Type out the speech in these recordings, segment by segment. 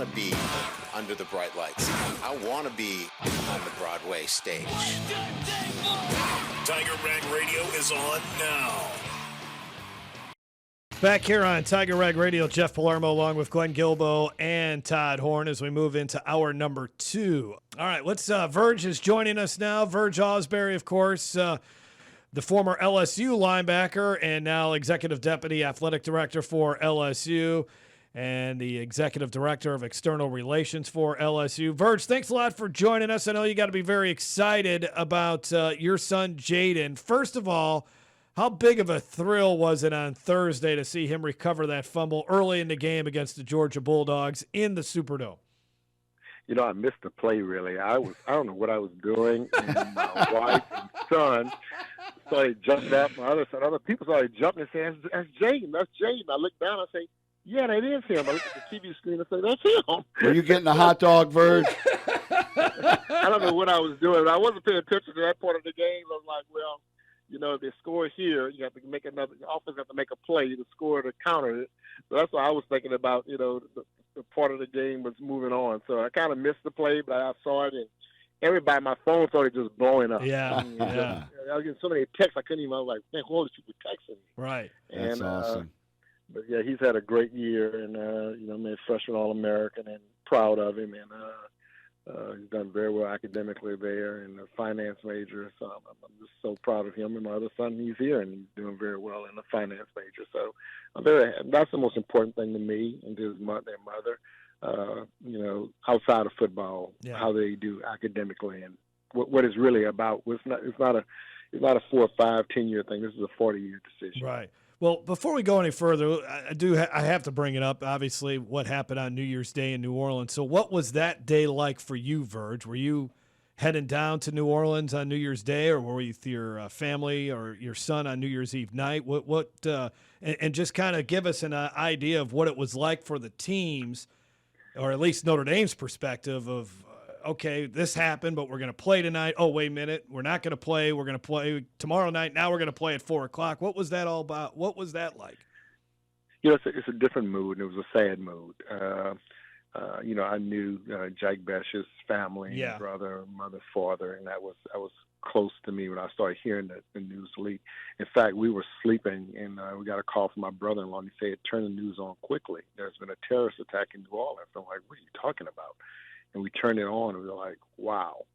want to be under the bright lights. I want to be on the Broadway stage. Tiger Rag Radio is on now. Back here on Tiger Rag Radio, Jeff Palermo along with Glenn Gilbo and Todd Horn as we move into hour number 2. All right, Verge is joining us now. Verge Ausberry, of course, the former LSU linebacker and now executive deputy athletic director for LSU and the executive director of external relations for LSU. Verge, thanks a lot for joining us. I know you got to be very excited about your son, Jaiden. First of all, how big of a thrill was it on Thursday to see him recover that fumble early in the game against the Georgia Bulldogs in the Superdome? You know, I missed the play, really. I don't know what I was doing, and my wife and son started jumping up. My other son, other people started jumping and saying, that's Jaiden, that's Jaiden. I looked down and say, yeah, that is him. I looked at the TV screen and say, that's him. Were you getting a hot dog, Verge? I don't know what I was doing. I wasn't paying attention to that part of the game. I was like, well, you know, if they score here, you have to make another. The offense have to make a play to score to counter it. So that's what I was thinking about. You know, the part of the game was moving on. So I kind of missed the play, but I saw it, and everybody, my phone started just blowing up. Yeah, I was getting so many texts I couldn't even. I was like, man, who are these people texting me? Right. That's awesome. But yeah, he's had a great year, and you know, made freshman All-American, and proud of him, and. He's done very well academically there and a finance major. So I'm just so proud of him. And my other son, he's here and he's doing very well in the finance major. So that's the most important thing to me and to his their mother, you know, outside of football, how they do academically and what it's really about. It's not a 4, 5, 10-year thing. This is a 40-year decision. Right. Well, before we go any further, I have to bring it up, obviously, what happened on New Year's Day in New Orleans. So what was that day like for you, Verge? Were you heading down to New Orleans on New Year's Day, or were you with your family or your son on New Year's Eve night? And just kind of give us an idea of what it was like for the teams, or at least Notre Dame's perspective of, okay, this happened, but we're going to play tonight. Oh, wait a minute. We're not going to play. We're going to play tomorrow night. Now we're going to play at 4 o'clock. What was that all about? What was that like? You know, it's a different mood, and it was a sad mood. You know, I knew Jake Besh's family, brother, mother, father, and that was close to me when I started hearing the news leak. In fact, we were sleeping, and we got a call from my brother-in-law, and he said, turn the news on quickly. There's been a terrorist attack in New Orleans. I'm like, what are you talking about? And we turned it on, and we were like, wow.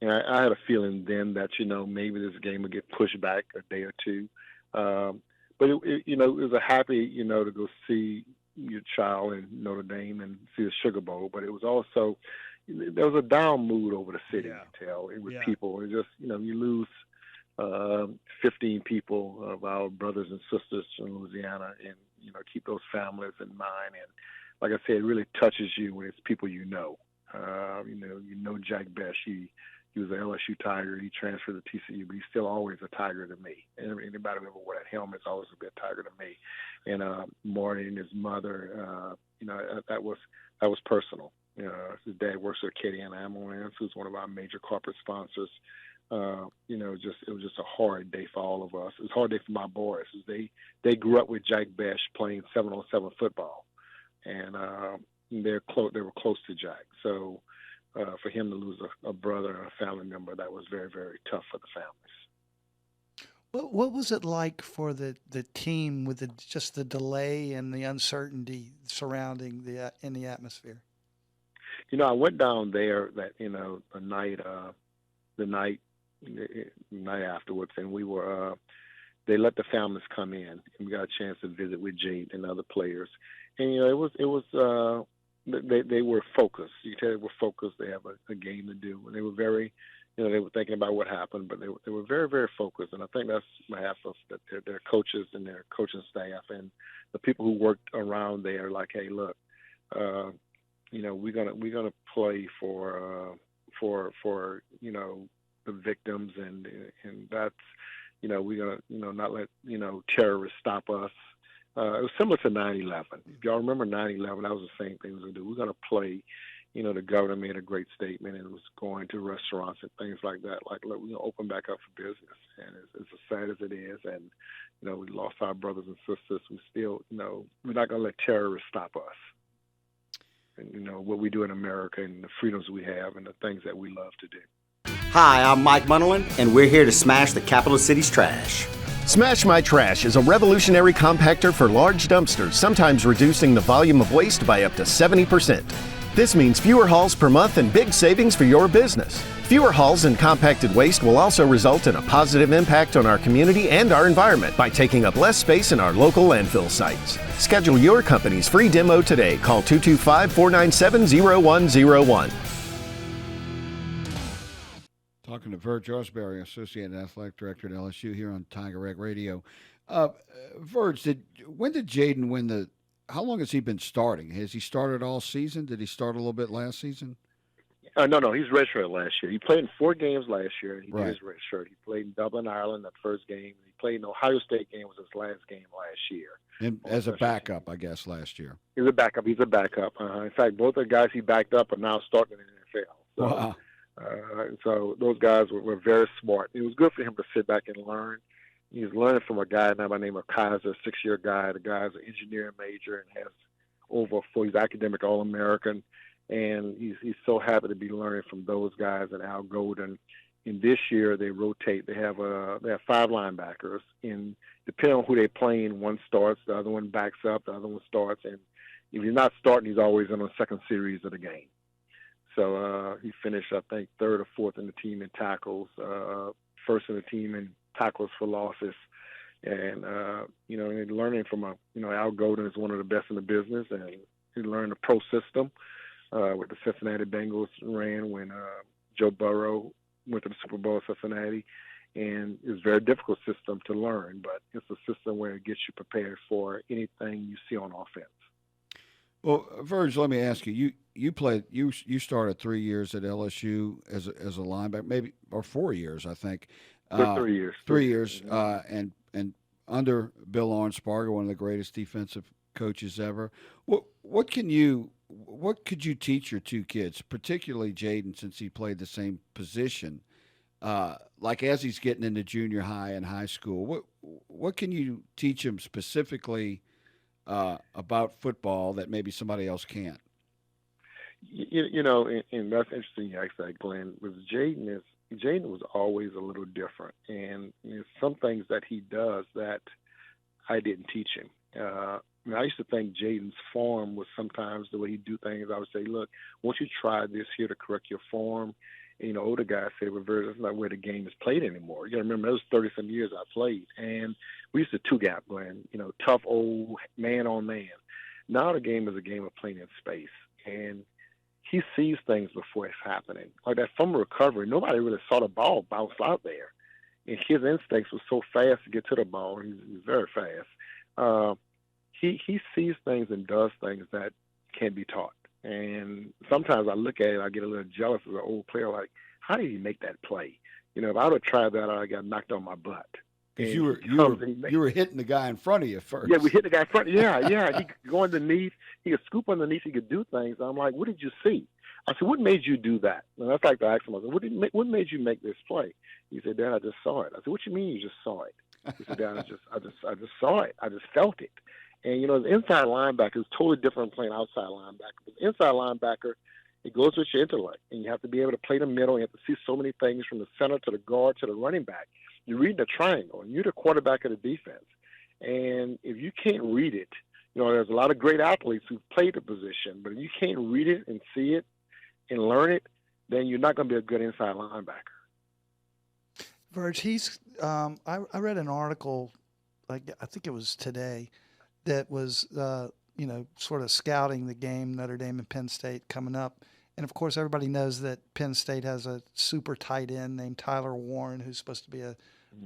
And I had a feeling then that, you know, maybe this game would get pushed back a day or two. But, you know, it was a happy, you know, to go see your child in Notre Dame and see the Sugar Bowl. But it was also, there was a down mood over the city, you can tell. It was people. It just, you know, you lose 15 people of our brothers and sisters in Louisiana, and, you know, keep those families in mind. And like I said, it really touches you when it's people you know. You know Jack Besh. He was an LSU Tiger. He transferred to TCU, but he's still always a Tiger to me. And anybody who ever wore that helmet's always been a Tiger to me. And Marty and his mother, you know, that was personal. You know, his dad works for Katie Ann Ambulance, who's one of our major corporate sponsors. You know, it was just a hard day for all of us. It was a hard day for my boys. They grew up with Jack Besh playing 7-on-7 football, and they were close to Jack. So for him to lose a brother and a family member, that was very, very tough for the families. What was it like for the team with just the delay and the uncertainty surrounding in the atmosphere? You know, I went down there the night afterwards, and we were they let the families come in, and we got a chance to visit with Jade and other players. And you know, it was they were focused. You can tell they were focused. They have a game to do, and they were very, you know, they were thinking about what happened, but they were very, very focused. And I think that's behalf of their coaches and their coaching staff and the people who worked around there. Like, hey, look, you know, we're gonna play for you know, the victims, and that's, you know, we're gonna, you know, not let, you know, terrorists stop us. It was similar to 9/11. If y'all remember 9/11, that was the same thing we were going to do. We're going to play. You know, the governor made a great statement, and it was going to restaurants and things like that. Like, look, we're going to open back up for business. And it's as sad as it is, and, you know, we lost our brothers and sisters. We still, you know, we're not going to let terrorists stop us. what we do in America and the freedoms we have and the things that we love to do. Hi, I'm Mike Munderland, and we're here to smash the capital city's trash. Smash My Trash is a revolutionary compactor for large dumpsters, sometimes reducing the volume of waste by up to 70%. This means fewer hauls per month and big savings for your business. Fewer hauls and compacted waste will also result in a positive impact on our community and our environment by taking up less space in our local landfill sites. Schedule your company's free demo today. Call 225-497-0101. Talking to Verge Ausberry, Associate Athletic Director at LSU here on Tiger Rag Radio. Verge, when did Jaiden win how long has he been starting? Has he started all season? Did he start a little bit last season? No, he's redshirted last year. He played in 4 games last year. He Right. did his redshirt. He played in Dublin, Ireland, that first game. He played in Ohio State game, was his last game last year. And as a backup, I guess, last year. He's a backup. In fact, both the guys he backed up are now starting in the NFL. So, Wow. so those guys were very smart. It was good for him to sit back and learn. He's learning from a guy now by the name of Kaiser, a 6-year guy. The guy's an engineering major and has he's academic All-American. And he's so happy to be learning from those guys and Al Golden. And this year they rotate. They have 5 linebackers. And depending on who they're playing, one starts, the other one backs up, the other one starts. And if he's not starting, he's always in the second series of the game. So he finished, I think, 3rd or 4th in the team in tackles, first in the team in tackles for losses. And, and learning from Al Golden is one of the best in the business. And he learned the pro system. With the Cincinnati Bengals ran when Joe Burrow went to the Super Bowl at Cincinnati. And it's a very difficult system to learn, but it's a system where it gets you prepared for anything you see on offense. Well, Verge, let me ask you. You started 3 years at LSU as a linebacker, maybe, or 4 years, I think. 3 years. 3 years, and under Bill Arnsparger, one of the greatest defensive coaches ever. What could you teach your 2 kids, particularly Jaiden, since he played the same position, like as he's getting into junior high and high school? What can you teach him specifically about football that maybe somebody else can't? And that's interesting you asked that, Glenn. Jaiden was always a little different, and there's some things that he does that I didn't teach him. I used to think Jaiden's form was sometimes the way he'd do things. I would say, look, won't you try this here to correct your form? And, older guys say, well, that's not where the game is played anymore. You got to remember, that was 30-some years I played. And we used to 2-gap, Glenn, tough old man-on-man. Now the game is a game of playing in space. And he sees things before it's happening. Like that fumble recovery, nobody really saw the ball bounce out there. And his instincts were so fast to get to the ball. He's very fast. He sees things and does things that can't be taught. And sometimes I look at it, I get a little jealous as an old player, like, how did he make that play? If I would have tried that, I got knocked on my butt. Because you were hitting the guy in front of you first. Yeah, we hit the guy in front. Yeah. He could go underneath. He could scoop underneath. He could do things. I'm like, what did you see? I said, what made you do that? And that's like to ask him, I said, what made you make this play? He said, Dad, I just saw it. I said, what you mean you just saw it? He said, Dad, I just saw it. I just felt it. And, the inside linebacker is totally different from playing outside linebacker. The inside linebacker, it goes with your intellect, and you have to be able to play the middle. You have to see so many things from the center to the guard to the running back. You're reading a triangle, and you're the quarterback of the defense. And if you can't read it, there's a lot of great athletes who've played the position, but if you can't read it and see it and learn it, then you're not going to be a good inside linebacker. Verge, I read an article, I think it was today, that was, sort of scouting the game, Notre Dame and Penn State coming up. And, of course, everybody knows that Penn State has a super tight end named Tyler Warren, who's supposed to be a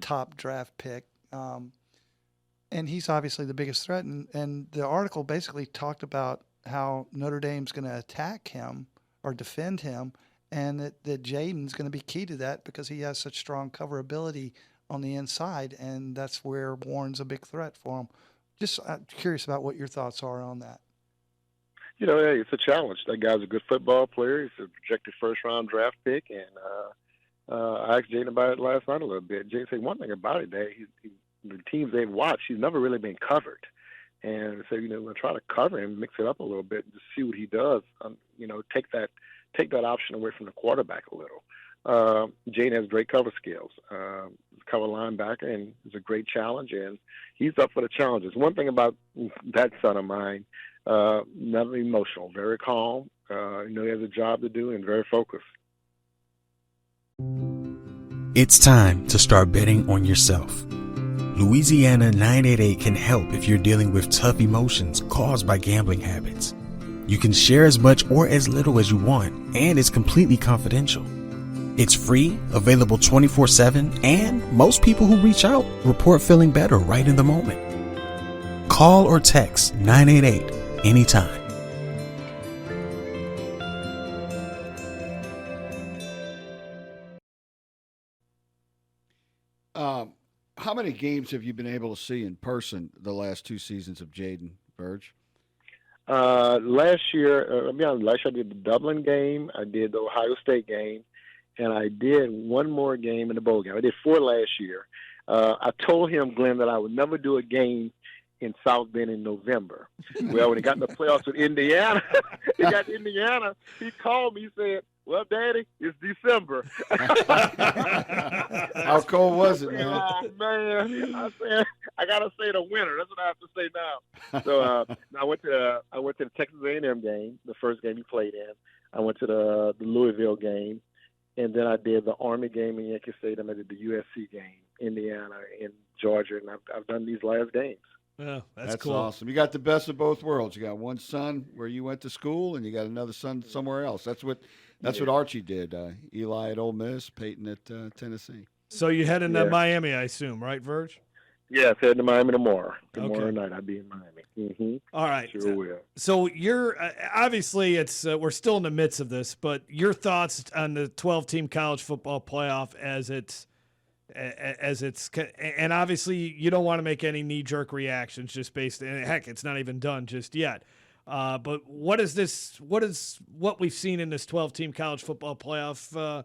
top draft pick. And he's obviously the biggest threat. And the article basically talked about how Notre Dame's going to attack him or defend him, and that Jaiden's going to be key to that because he has such strong coverability on the inside, and that's where Warren's a big threat for him. Just curious about what your thoughts are on that. Hey, it's a challenge. That guy's a good football player. He's a projected first-round draft pick, and I asked Jaiden about it last night a little bit. Jaiden said one thing about it, that the teams they've watched, he's never really been covered. and said, we're going to try to cover him, mix it up a little bit, and just see what he does. Take that option away from the quarterback a little. Jaiden has great cover skills. Cover linebacker, and it's a great challenge, and he's up for the challenges. One thing about that son of mine, not emotional, very calm. He has a job to do and very focused. It's time to start betting on yourself. Louisiana 988 can help if you're dealing with tough emotions caused by gambling habits. You can share as much or as little as you want, and it's completely confidential. It's free, available 24/7, and most people who reach out report feeling better right in the moment. Call or text 988 anytime. How many games have you been able to see in person the last 2 seasons of Jaiden, Verge? Last year, I did the Dublin game, I did the Ohio State game, and I did one more game in the bowl game. I did 4 last year. I told him, Glenn, that I would never do a game in South Bend in November. Well, when he got in the playoffs with Indiana, he called me, he said, well, Daddy, it's December. How cold was it, man? Oh, man. I said, I got to say the winner. That's what I have to say now. So I went to the Texas A&M game, the first game he played in. I went to the Louisville game, and then I did the Army game in Yankee Stadium. I did the USC game, Indiana, and Georgia, and I've done these last games. Yeah, that's That's cool. awesome. You got the best of both worlds. You got one son where you went to school, and you got another son somewhere else. That's what Archie did. Eli at Ole Miss, Peyton at Tennessee. So you heading to Miami, I assume, right, Verge? Yes, heading to Miami tomorrow. Tomorrow night I'll be in Miami. Mm-hmm. All right. Sure will. So you're obviously we're still in the midst of this, but your thoughts on the 12-team college football playoff as it's and obviously you don't want to make any knee-jerk reactions just based, and heck, it's not even done just yet. But what we've seen in this 12-team college football playoff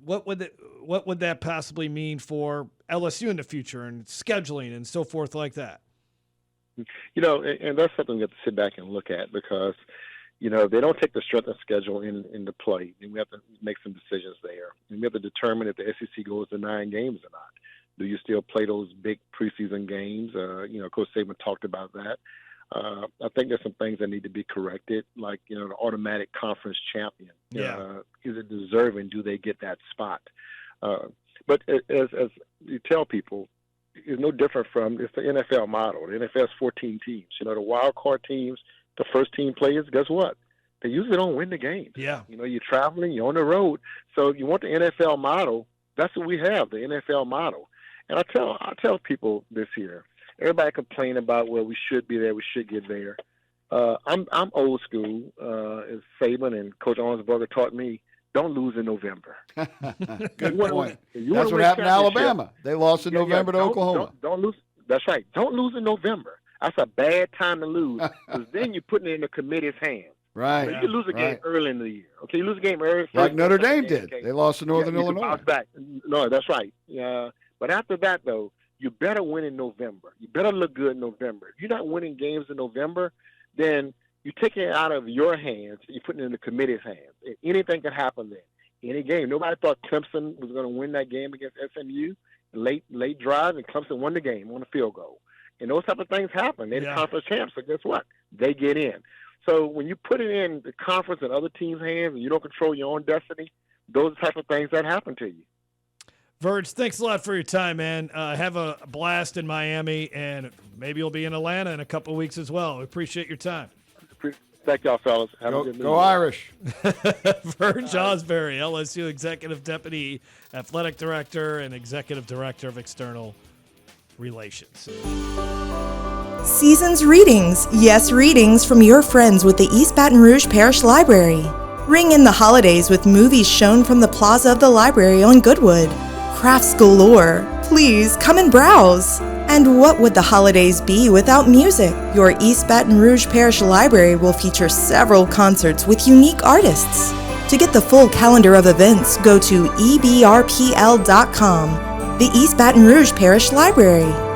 what would that possibly mean for LSU in the future and scheduling and so forth like that? And that's something we have to sit back and look at, because they don't take the strength of schedule into play, and we have to make some decisions there. And we have to determine if the SEC goes to 9 games or not. Do you still play those big preseason games? Coach Saban talked about that. I think there's some things that need to be corrected, like, the automatic conference champion. Is it deserving? Do they get that spot? But as you tell people, it's no different it's the NFL model. The NFL is 14 teams. The wild card teams, the first team players, guess what? They usually don't win the game. Yeah. You're traveling, you're on the road. So you want the NFL model. That's what we have, the NFL model. And I tell people this year, everybody complain about, well, we should be there, we should get there. I'm old school, as Saban and Coach Ausberry taught me. Don't lose in November. Good point. That's what happened in Alabama. They lost in November to Oklahoma. Don't lose. That's right. Don't lose in November. That's a bad time to lose, because then you're putting it in the committee's hands. Right. So you can lose a game early in the year. Okay, you lose a game early. Like Notre Dame did. Okay. They lost to Northern Illinois. Bounce back. No, that's right. But after that, though, you better win in November. You better look good in November. If you're not winning games in November, then you're taking it out of your hands. You're putting it in the committee's hands. Anything can happen then. Any game. Nobody thought Clemson was going to win that game against SMU. Late drive, and Clemson won the game on a field goal. And those type of things happen. They're the conference champs, so guess what? They get in. So when you put it in the conference and other teams' hands and you don't control your own destiny, those are the type of things that happen to you. Verge, thanks a lot for your time, man. Have a blast in Miami, and maybe you'll be in Atlanta in a couple of weeks as well. We appreciate your time. Thank y'all, fellas. Have a good Go Irish. Verge Ausberry, LSU Executive Deputy Athletic Director and Executive Director of External Relations. Season's Readings. Yes, readings from your friends with the East Baton Rouge Parish Library. Ring in the holidays with movies shown from the plaza of the library on Goodwood. Crafts galore. Please come and browse. And what would the holidays be without music? Your East Baton Rouge Parish Library will feature several concerts with unique artists. To get the full calendar of events, go to ebrpl.com. The East Baton Rouge Parish Library.